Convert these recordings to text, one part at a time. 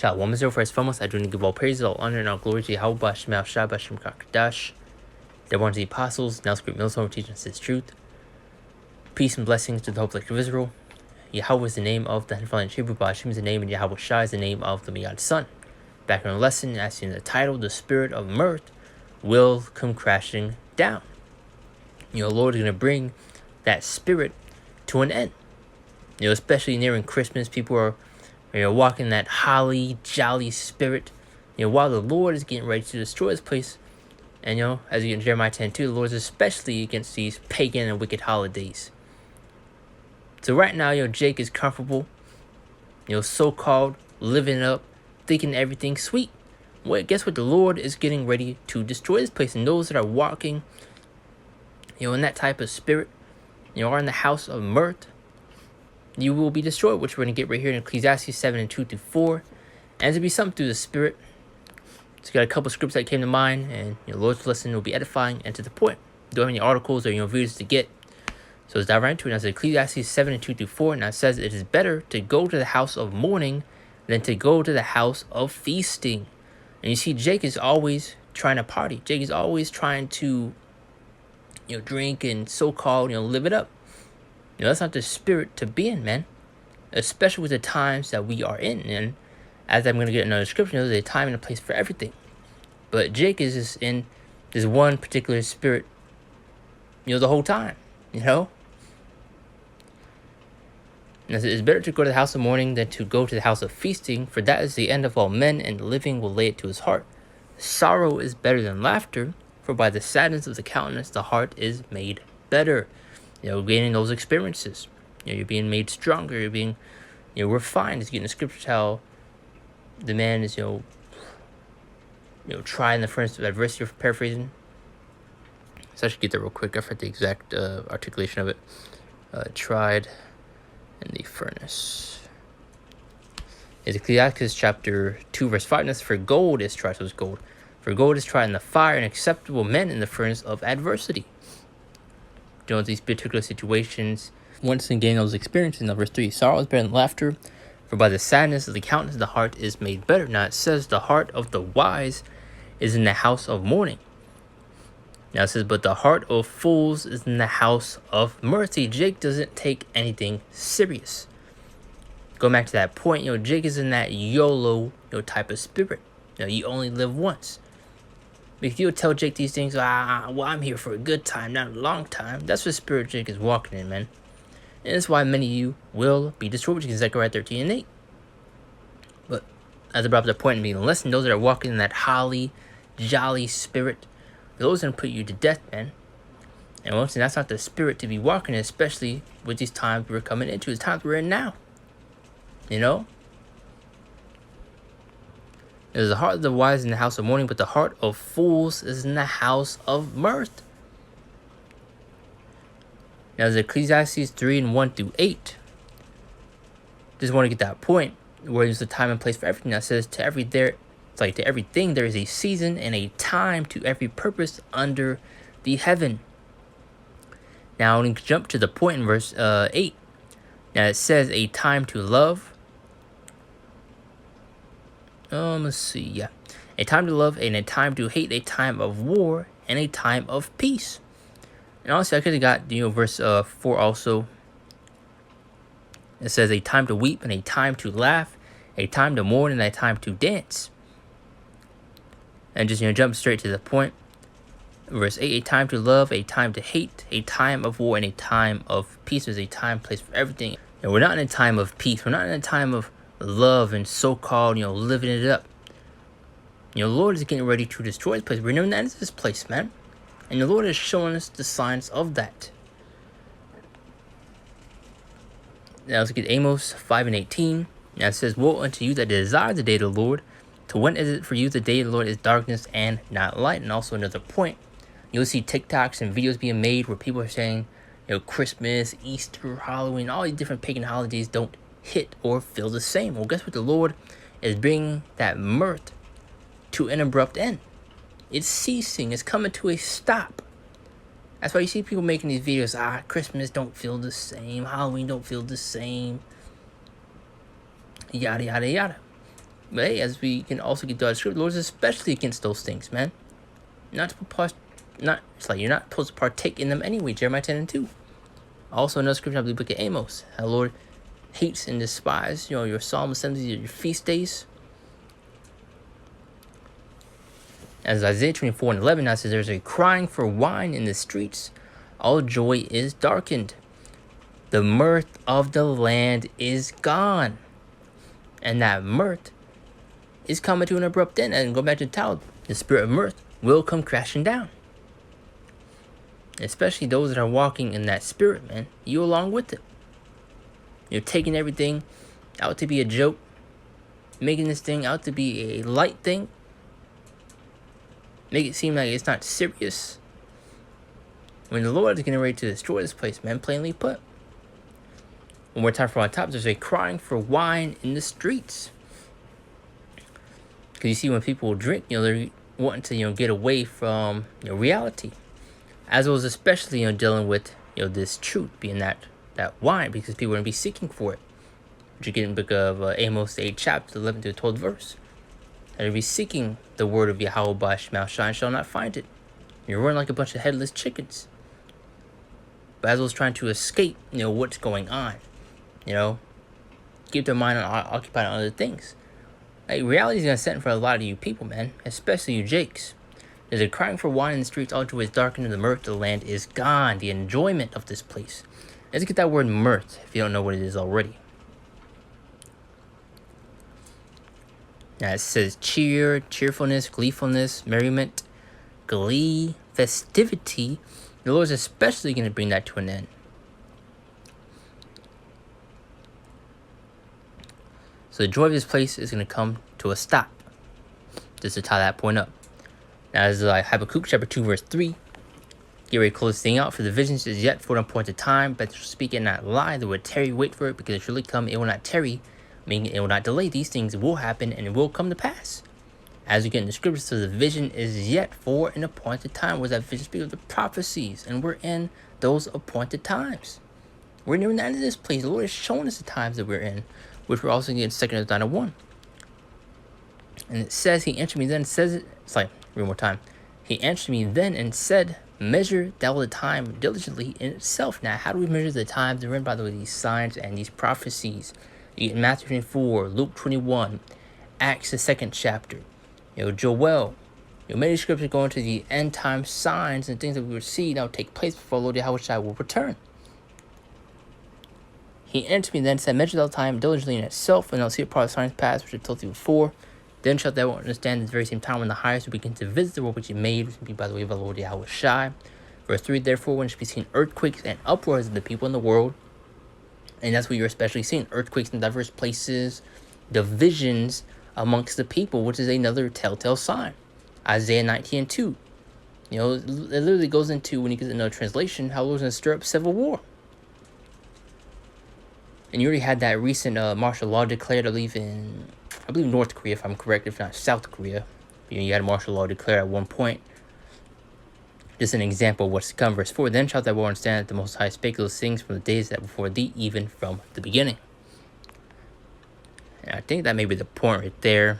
Shalom Israel, first and foremost, I do need to give all praise, all honor, and all glory to Yahweh B'Shem Shah B'Shem Kakadash. They're one of the apostles, now script millstone, teaching us his truth. Peace and blessings to the whole collective of Israel. Yahweh is the name of the Heavenly Hebrew, B'Shem is the name, and Yahweh Shah is the name of the Miyad Son. Back in the lesson, as in the title, the spirit of mirth will come crashing down. Lord is going to bring that spirit to an end. Especially nearing Christmas, people are walking that holly, jolly spirit, while the Lord is getting ready to destroy this place. And, as you get in Jeremiah 10:2, the Lord is especially against these pagan and wicked holidays. So right now, Jake is comfortable, so-called living it up, thinking everything's sweet. Well, guess what? The Lord is getting ready to destroy this place. And those that are walking, in that type of spirit, are in the house of mirth, you will be destroyed, which we're going to get right here in Ecclesiastes 7:2-4. And to be something through the spirit. So got a couple scripts that came to mind, and Lord's lesson will be edifying and to the point. Don't have any articles or videos to get. So let's dive right into it. Now it's Ecclesiastes 7:2-4, and it says it is better to go to the house of mourning than to go to the house of feasting. And you see, Jake is always trying to party. Jake is always trying to drink and so-called live it up. That's not the spirit to be in, man. Especially with the times that we are in. And as I'm going to get another description, there's a time and a place for everything. But Jake is just in this one particular spirit, the whole time, And it's better to go to the house of mourning than to go to the house of feasting, for that is the end of all men, and the living will lay it to his heart. Sorrow is better than laughter, for by the sadness of the countenance the heart is made better. Gaining those experiences. You're being made stronger. You're being, refined. It's getting the scriptures how the man is, tried in the furnace of adversity, for paraphrasing. So I should get that real quick. I forget the exact articulation of it. Tried in the furnace. It's Ecclesiastes chapter 2, verse 5. And that's for gold is tried. So it's gold. For gold is tried in the fire, and acceptable men in the furnace of adversity. These particular situations, once again, those experiences. Now, verse 3, sorrow is better than laughter, for by the sadness of the countenance the heart is made better. Now, it says the heart of the wise is in the house of mourning. Now, it says, but the heart of fools is in the house of mirth. Jake doesn't take anything serious. Going back to that point, Jake is in that YOLO, type of spirit. You only live once. If you would tell Jake these things, well, I'm here for a good time, not a long time. That's what spirit Jake is walking in, man. And that's why many of you will be destroyed, which is Zechariah 13:8. But as I brought up the point in being a lesson, those that are walking in that holly, jolly spirit, those are going to put you to death, man. And once again, that's not the spirit to be walking in, especially with these times we're coming into, the times we're in now. There's the heart of the wise in the house of mourning, but the heart of fools is in the house of mirth. Now, there's Ecclesiastes 3:1-8. Just want to get that point where there's a time and place for everything. That says to everything there is a season and a time to every purpose under the heaven. Now, I'm going to jump to the point in verse 8. Now, it says a time to love. Let's see, yeah. A time to love and a time to hate, a time of war and a time of peace. And also, I could have got, verse 4 also. It says a time to weep and a time to laugh, a time to mourn and a time to dance. And just, jump straight to the point. Verse 8, a time to love, a time to hate, a time of war and a time of peace. There's a time, place for everything. And we're not in a time of peace. We're not in a time of love and so-called, living it up. The Lord is getting ready to destroy this place. We're knowing that is this place, man. And the Lord is showing us the signs of that. Now let's get Amos 5:18. Now it says, woe unto you that desire the day of the Lord. To when is it for you the day of the Lord is darkness and not light? And also another point. You'll see TikToks and videos being made where people are saying, Christmas, Easter, Halloween, all these different pagan holidays don't hit or feel the same. Well, guess what? The Lord is bringing that mirth to an abrupt end. It's ceasing. It's coming to a stop. That's why you see people making these videos. Christmas don't feel the same. Halloween don't feel the same. Yada, yada, yada. But hey, as we can also get to our script, the Lord is especially against those things, man. It's like you're not supposed to partake in them anyway. Jeremiah 10:2. Also another scripture, I believe, book of Amos. How the Lord hates and despises, your solemn assemblies, your feast days. As Isaiah 24:11 now says, there's a crying for wine in the streets. All joy is darkened. The mirth of the land is gone. And that mirth is coming to an abrupt end. And go back to the title, the spirit of mirth will come crashing down. Especially those that are walking in that spirit, man. You along with it. You're taking everything out to be a joke. Making this thing out to be a light thing. Make it seem like it's not serious. When the Lord is getting ready to destroy this place, man, plainly put. One more time from on top, there's a crying for wine in the streets. Because you see, when people drink, they're wanting to, get away from reality. As well as especially, dealing with, this truth, being that wine, because people are going to be seeking for it. Which you get in the book of Amos, 8 chapter, 11 to 12 verse. And you'll be seeking the word of Yahweh by Shema Shine, shall not find it. You're running like a bunch of headless chickens. But as well as trying to escape, what's going on. Keep their mind occupied on other things. Like, reality is going to set in for a lot of you people, man. Especially you Jakes. There's a crying for wine in the streets, all joy is darkened, and the mirth of the land is gone. The enjoyment of this place. Let's get that word mirth, if you don't know what it is already. Now it says cheer, cheerfulness, gleefulness, merriment, glee, festivity. The Lord is especially going to bring that to an end. So the joy of this place is going to come to a stop. Just to tie that point up. Now, as like Habakkuk chapter 2 verse 3. Get ready to close this thing out. For the visions is yet for an appointed time. But shall speak and not lie. They will tarry, wait for it. Because it surely come, it will not tarry. Meaning it will not delay. These things will happen and it will come to pass. As we get in the scriptures, so the vision is yet for an appointed time. Where that vision speaks of the prophecies. And we're in those appointed times. We're nearing the end of this place. The Lord is showing us the times that we're in. Which we're also getting in 2 Thessalonians 1. And it says, he answered me then, says it, it's like, read one more time. He answered me then and said, measure thou the time diligently in itself. Now, how do we measure the times? They're in, by the way, these signs and these prophecies. You get Matthew 24, Luke 21, Acts the 2nd chapter. Joel. Many scriptures go into the end time signs and things that we will see now take place before Lord Yahweh will return. He answered me then and said, measure thou time diligently in itself, and thou see a part of the signs past, which I told you before. Then shalt thou understand at the very same time when the highest will begin to visit the world which he made, which will be by the way of our Lord Yahweh Shai. Verse 3, therefore, when shall be seen earthquakes and uproars of the people in the world. And that's what you're especially seeing, earthquakes in diverse places, divisions amongst the people, which is another telltale sign. Isaiah 19:2. It literally goes into, when you get another translation, how the Lord's going to stir up civil war. And you already had that recent martial law declared, I believe North Korea, if I'm correct, if not South Korea. You had martial law declared at one point. Just an example of what's to come. Verse 4, then shalt thou understand that the Most High spake those things from the days that before thee, even from the beginning. And I think that may be the point right there.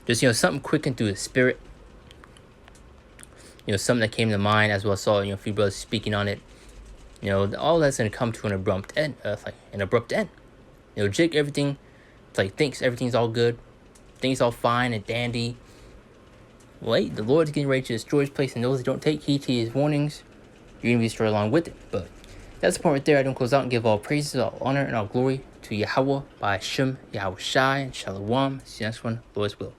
Just, something quickened through the spirit. Something that came to mind, as well as saw, a few brothers speaking on it. All that's going to come to an abrupt end. Jake, everything, thinks everything's all good. Things all fine and dandy. Wait, the Lord's getting ready to destroy his place, and those that don't take heed to his warnings, you're going to be destroyed along with it. But that's the point right there. I don't close out and give all praises, all honor, and all glory to Yahweh by Shem, Yahweh Shai, and Shalom. See you next one. Lord's will.